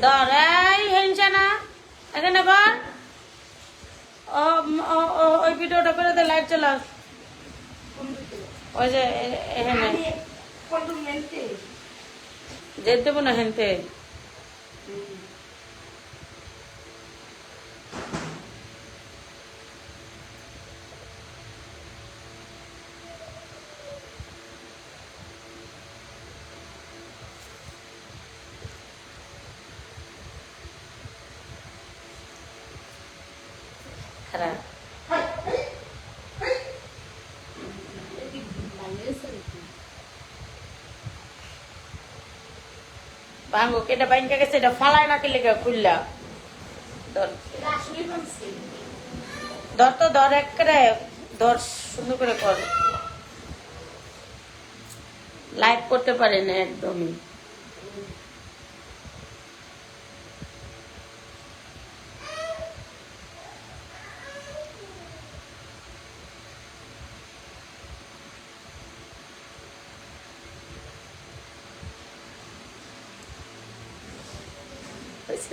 ধর এই হিংসা না এখানে কর ওই ভিডিওটা করে দে লাইট চালা ওই যে এখানে যেতে দেবো না হেনতে খারাপ ভাঙ্গো কেটা বাইনকা গেছে এটা ফালায় না কেলে খুললা ধর ধর তো ধর এক করে ধর সুন্দর করে কর লাইভ করতে পারে না একদমই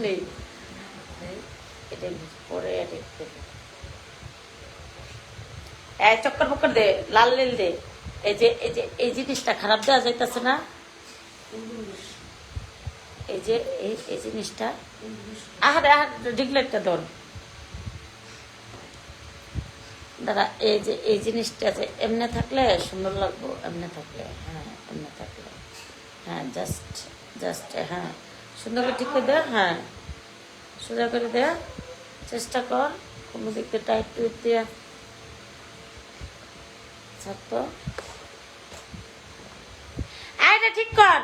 নেই এটা পরে চক্কর পক্কর দে লাল নীল দে এই জিনিসটা খারাপ দেওয়া যাইতেছে না এই যে এই জিনিসটা আহারে ডিগলাইটটা ধর দাদা এই জিনিসটা যে এমনি থাকলে সুন্দর লাগবো এমনি থাকলে হ্যাঁ এমনি থাকলে হ্যাঁ জাস্ট হ্যাঁ সুন্দর করে ঠিক করে দে হ্যাঁ সোজা করে দে চেষ্টা কর কোনো দিক দিয়ে টাইট টুইট দিয়ে ছাড়তো এটা ঠিক কর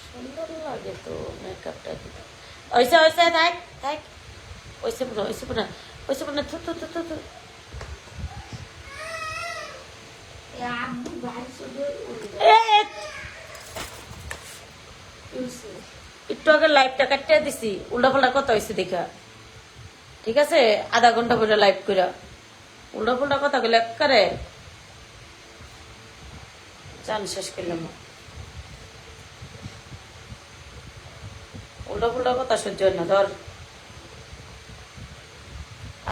সুন্দর লাগে তো মেকআপটা ওইসে থাক ওইসে পুরো থু একটু আগে লাইভটা কাটিয়ে দিছি উল্টা পাল্টা কথা হয়েছে দেখা ঠিক আছে আধা ঘন্টা পরে লাইভ করে উল্টা পাল্টা কথা গুলো করে চান শেষ করলাম উল্টা পাল্টা কথা সহ্য হয় না ধর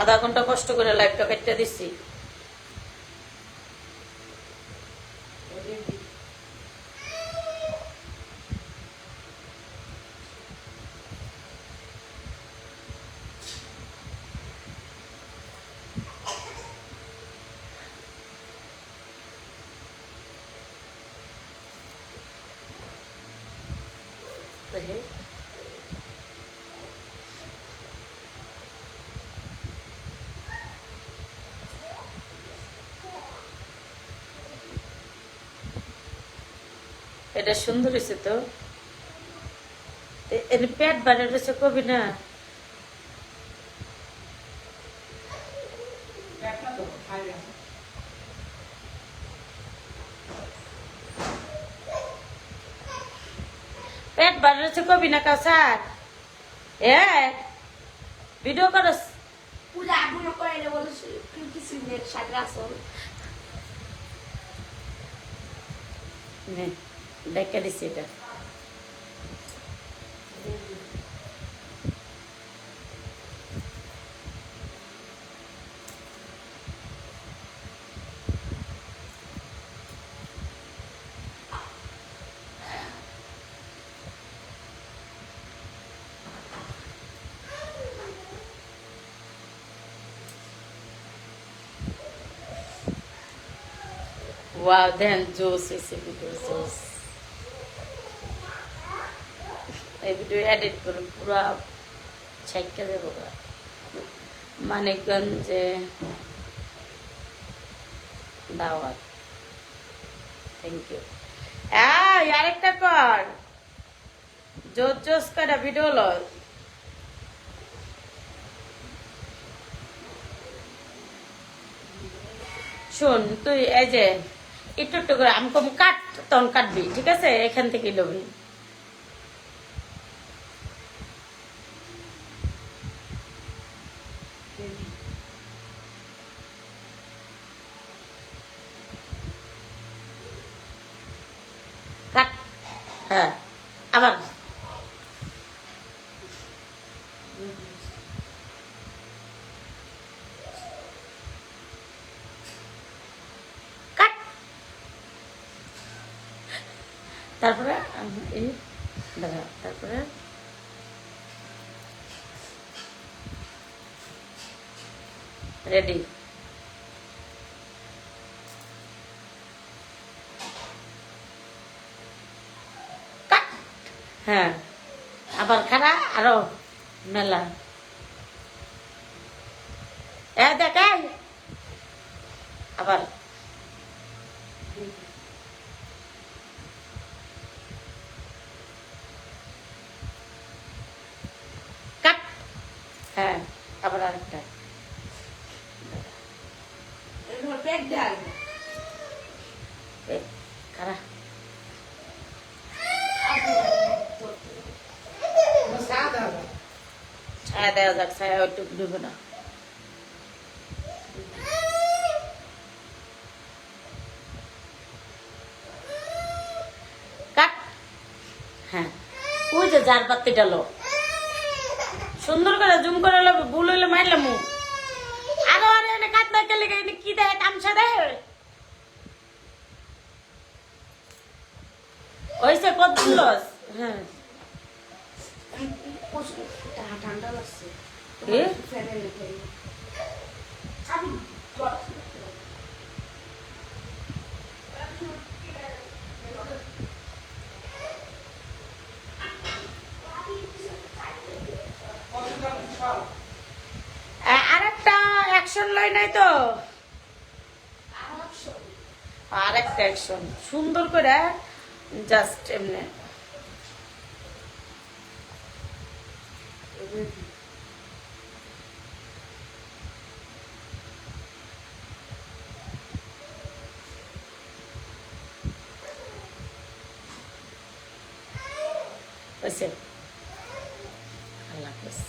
আধা ঘন্টা কষ্ট করে লাইভটা কাটিয়ে দিছি এটা সুন্দর হয়েছে তো পেট বাড়ে রয়েছে কবি না পেট বাড়ে রয়েছে কবি না কাসার ভিডিও করস দেখা দিচ্ছি এটা Wow, then juice is a video juice. এই ভিডিও এডিট করে পুরো ছাইকা দেবো মানিকগঞ্জে দাওয়াত থ্যাংক ইউ আরেকটা কর জোস করে ভিডিও লয় শোন তুই এই যে একটু করে আমি কম কাট তখন কাটবি ঠিক আছে এখান থেকে লবি হ্যাঁ আবার কাট। তারপরে এই দাঁড়া, তারপরে রেডি। হ্যাঁ আবার খারা আরো মেলা দেখাই আবার কাট। হ্যাঁ আবার আরেকটা খারা ছায়া দেওয়া যাক, ছায়া একটু ডুবে না। কাট। হ্যাঁ ওই যে যার বাতি ডালো সুন্দর করে জুম করে লো, ভুল হইলে মারলাম আরো আরে এনে কাটনা কেলে কি দেয় তামসা দেয় ওইসে কত লস। হ্যাঁ ঠান্ডা লাগছে এ আরেকটা অ্যাকশন লয় নাই তো, আরেকটা অ্যাকশন সুন্দর করে জাস্ট এমনি হয়েছে। আল্লাহ হাফেজ।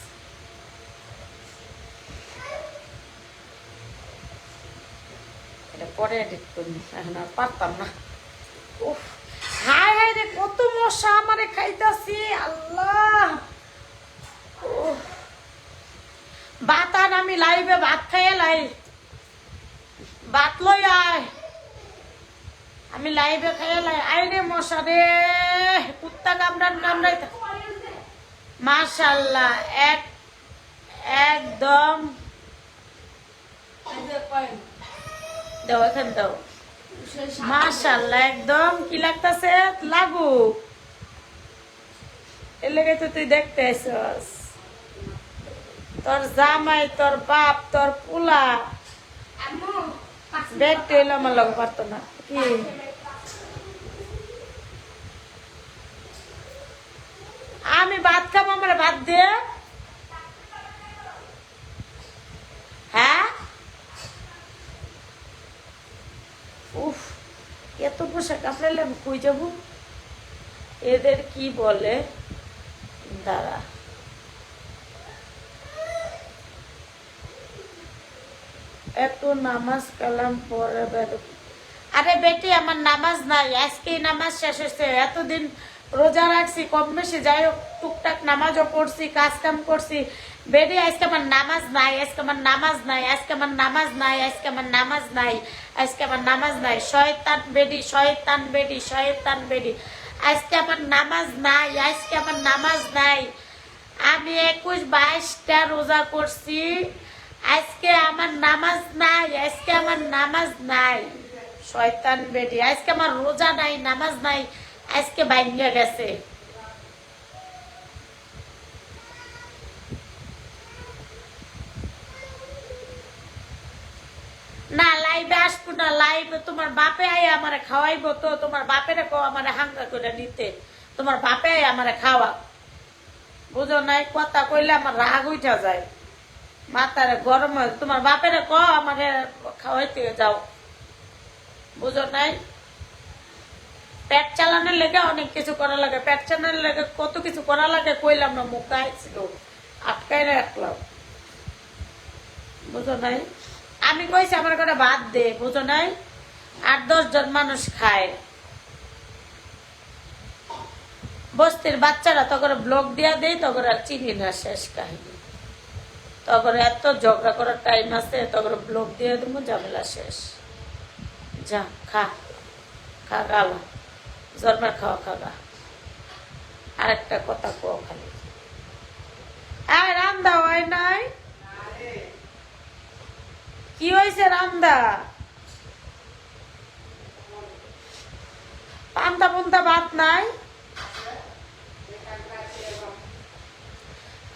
এটা পরে এডিট করি, এখন আর পারতাম না। উফ হায় হায় রে কত মশা আমারে খাইতাছি আল্লাহ। ভাত আন, আমি লাইভে ভাত খাইয়ে লাই, ভাত লই আয়, আমি লাইভে খাইয়ে লাই। আই রে মশা রে, কুত্তা কামড়ান কামড়াই। মাশাআল্লাহ একদম দাও, এখান দাও। মাশাআল্লাহ একদম কি লাগতাছে লাগু, এর লেগে তো তুই দেখতে আইছস। তোর জামাই, তোর বাপ, তোর পোলা দেখতে এলো আমার লগে পারতো না কি। আমি ভাত খাবো, আমার ভাত দিয়ে। হ্যাঁ উফ এত পোশাক কাপড়ালে আমি কই যাবো, এদের কি বলে দাঁড়া। এত নামাজ কালাম পরে আরে বেটি আমার নামাজ নাই, আজকে নামাজ শেষ হয়েছে। এতদিন রোজা রাখছি, কম বেশি যাই হোক টুকটাক নামাজও পড়ছি, কাজ কাম করছি। বেটি আজকে আমার নামাজ নাই, আজকে আমার নামাজ নাই, আজকে আমার নামাজ নাই, আজকে আমার নামাজ নাই, আজকে আমার নামাজ নাই। শয়তান বেটি, শয়তান বেটি, শয়তান বেটি, আজকে আমার নামাজ নাই, আজকে আমার নামাজ নাই। আমি 21-22টা রোজা করছি, আজকে আমার নামাজ নাই, আজকে আমার নামাজ নাই। শয়তান বেটি, আজকে আমার রোজা নাই, নামাজ নাই, আজকে ভাঙ্গা গেছে। না লাইভে আসবো না, লাইভে তোমার বাপে আই আমারে খাওয়াইবো, তো তোমার বাপেরে কো আমারে হাঙ্গা করে নিতে, তোমার বাপে আই আমারে খাওয়া। বুঝো নাই, কথা কইলে আমার রাগ উঠা যায়, মাথারে গরম হয়। তোমার বাপেরে ক আমারে খাওয়াইতে যাও, বুঝো নাই। পেট চালানোর লেগে অনেক কিছু করা লাগে, পেট চালানোর লেগে কত কিছু করা লাগে, কইলাম না, মুখ গাইছিল আটকাই রাখলাম, বুঝো নাই। আমি কইছি আমার করে ভাত দে, বুঝো নাই। 8-10 জন মানুষ খায়, বস্তির বাচ্চারা তখন ব্লক দিয়া দেয়, তখন আর চিনি না, শেষ কাহিনী। তখন এত ঝগড়া করার টাইম আছে, তখন ব্লক দিয়ে দেবো, ঝামেলা শেষ। যা খা, খা গালা, জন্মের খাওয়া খাগা। আরেকটা কথা কো খালি, আয় রান্দা হয় নাই? কি হয়েছে রান্দা? পান্তা পুন্তা ভাত নাই?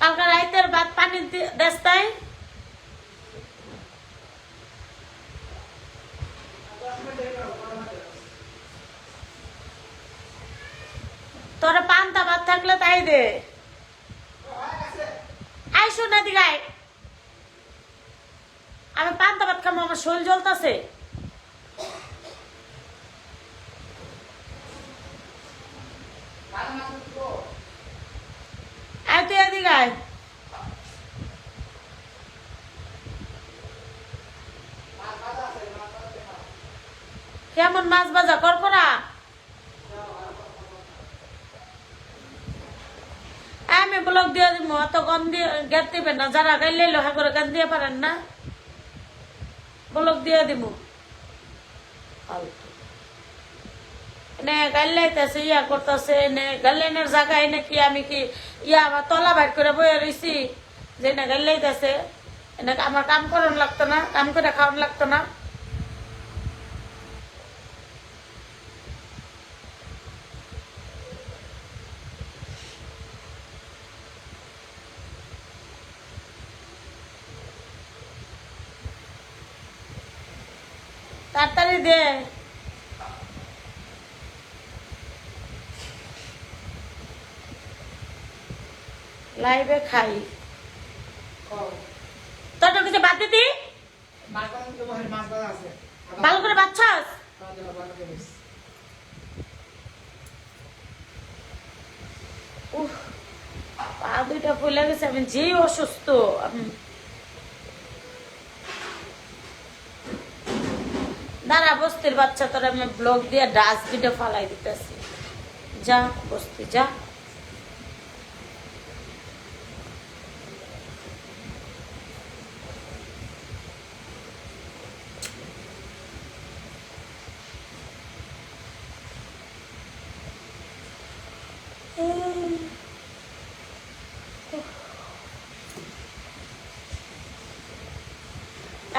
কালকে রাইতের ভাত পানি দেশ তাই? তোরা পান্তা ভাত থাকলে তাই দে। আই শোনা দিগাই, আমি পান্তা ভাত খাবো, আমার শরীর জ্বলতেছে। আয় তুই এদিকে আয়। কেমন মাছ ভাজা করকরা? আমি ব্লক দিয়ে দিব, অত গম দিয়ে গেট দিবেন না, যারা গাইলে লোহা করে গান দিয়ে পারেন না, ব্লক দিয়ে দিব। এনে গাইলাইতেছে, ইয়া করতেছে, এনে গাইলেনের জায়গায় নাকি আমি কি ইয়া আমার তলা বাইর করে বয়ে রয়েছি, যে না গাইলাইতেছে। এনে আমার কাম করান লাগতো না, কাম করে খাওয়ান লাগতো না। তাড়াতাড়ি দে। লাইভে খাই তোর কিছু বাদ দিতি, ভালো করে বাচ্চাস। পা দুইটা ফুলে গেছে, আমি যে অসুস্থ। দাঁড়া, বস্তির বাচ্চা, তোর আমি ব্লক দিয়ে ডাস্টবিনে ফালাই দিতেছি। যা বস্তি যা।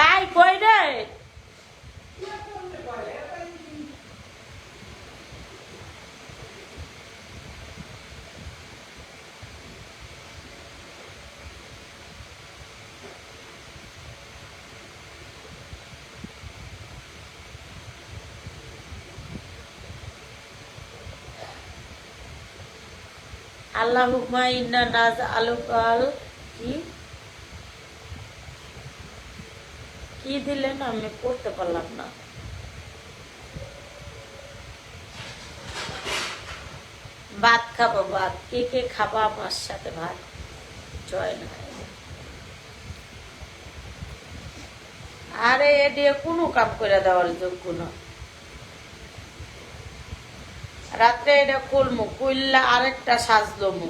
আয় কই রে? আল্লাহুম্মা ইন্না নাজআলুকাল কি কি দিলেন আমি পড়তে পারলাম না। ভাত খাবো, ভাত। কে কে খাবা আমার সাথে ভাত? জয় না। আরে এ দিয়ে কোনো কাম করে দেওয়ার যোগ্য না। রাত্রে এটা খুলমু, খুললা আরেকটা সাজলো মু।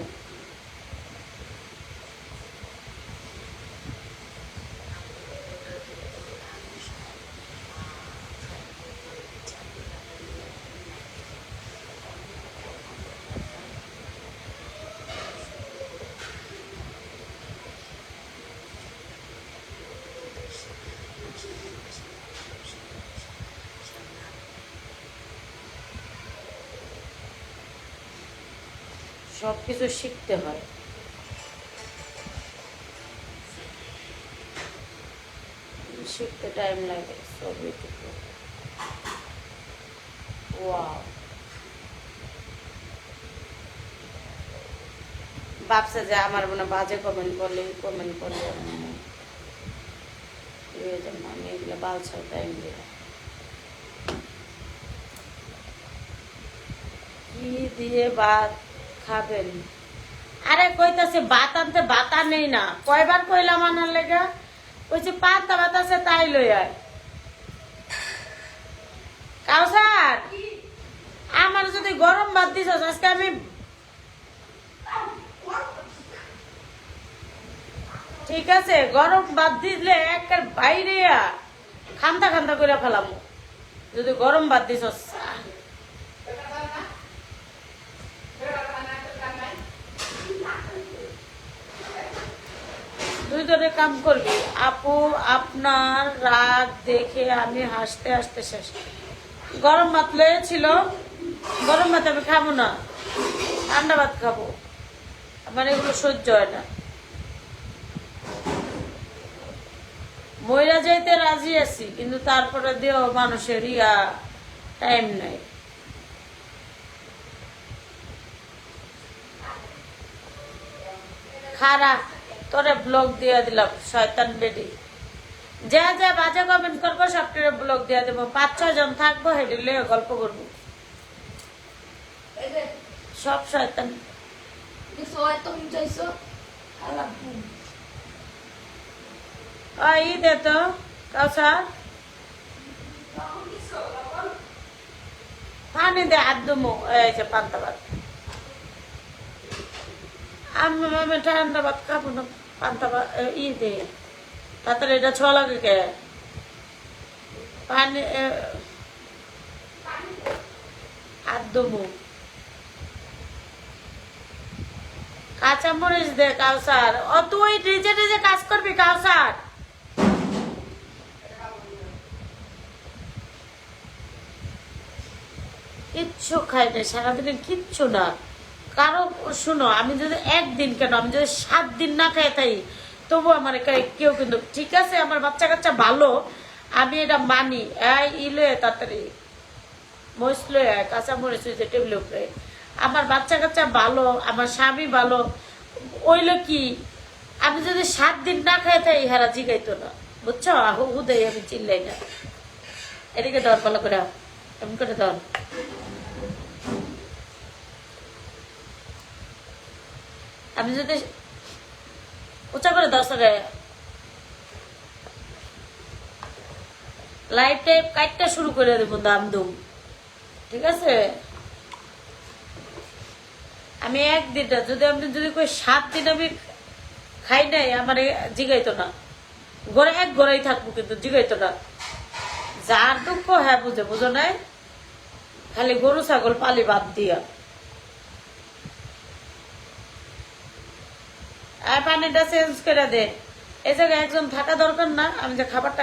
সবকিছু শিখতে হয়। শিখতে টাইম লাগে। So beautiful. ওয়াও। ভাবছে যে আমার মনে বাজে কমেন্ট করলে আমি এগুলো বালছাল টাইম দিয়ে কি দিয়ে ভাত খাবেন? আরে কইতাছে ভাত আনতে, ভাত নেই না। কয়বার কইলাম আনার লেগা? কইছে পান্তা ভাত আছে তাই লই আয়। কাউসার, আমার যদি গরম ভাত দিছ, আজকে আমি ঠিক আছে, গরম ভাত দিলে একের বাইরে খান্দা খান্দা করে ফেলাম যদি গরম ভাত দিস। দুইজনে কাম করবি। আপু আপনার রাগ দেখে আমি হাসতে হাসতে শেষ। গরম ভাত লয়েছিল, গরম ভাত আমি খাবো না, ঠান্ডা ভাত খাবো, আমার এগুলো সহ্য হয় না। মইরা যাইতে রাজি আছি, কিন্তু তারপরে দিও মানুষের টাইম নাই। খারা তোরে ব্লগ দিয়ে দিলাম শয়তান বেডি। যা যা বাজে কমেন্ট করবো সবটারে ব্লগ দিয়ে দেবো। 5-6 জন থাকবো, হেডিলে গল্প করবো। সব শয়তান। ই দে তো কাউসার, পানি দে, হাত দুমো। এই যে পান্তা ভাত। আমি ঠান্ডা ভাত খাবো না, পান্তা ভাত দে তাড়াতাড়ি। এটা ছোঁয়া লাগে কে? পানি হাত দুমো। কাঁচা মরিচ দে কাউসার। ও তুই নিজে নিজে কাজ করবি কাউসার। কিচ্ছু খাই না সারাদিনে, কিচ্ছু না কারো। শুনো, আমি যদি একদিন কেন, আমি যদি 7 দিন না খাই তাই তবু আমার কেউ কিন্তু ঠিক আছে। আমার বাচ্চা কাচ্চা ভালো, আমি এটা মানি। ইলে তাড়াতাড়ি মরিচ লয়ে কাঁচা মরিচ হয়েছে টেবিলের উপরে। আমার বাচ্চা কাচ্চা ভালো, আমার স্বামী ভালো, ওইলো কি আমি যদি 7 দিন না খাই তাই হারা জিগাইতো না, বুঝছো? হুদে আমি চিল্লাই না। এদিকে ধর, ভালো করে এমন করে ধর। আমি যদি উঁচা করে 10 লাইট টাইপ কাটটা শুরু করে দেবো দাম দুম, ঠিক আছে? আমি একদিনটা যদি আমি যদি 7 দিন আমি খাই নাই, আমার জিগাইতো না। এক ঘরেই থাকবো, কিন্তু জিগাইতো না। যার দুঃখ হ্যাঁ বুঝে, বুঝো নাই? খালি গরু ছাগল পালি বাদ দিয়া। আর পানিটা চেঞ্জ করে দে। এই জায়গায় একজন থাকা দরকার না, আমি যে খাবারটা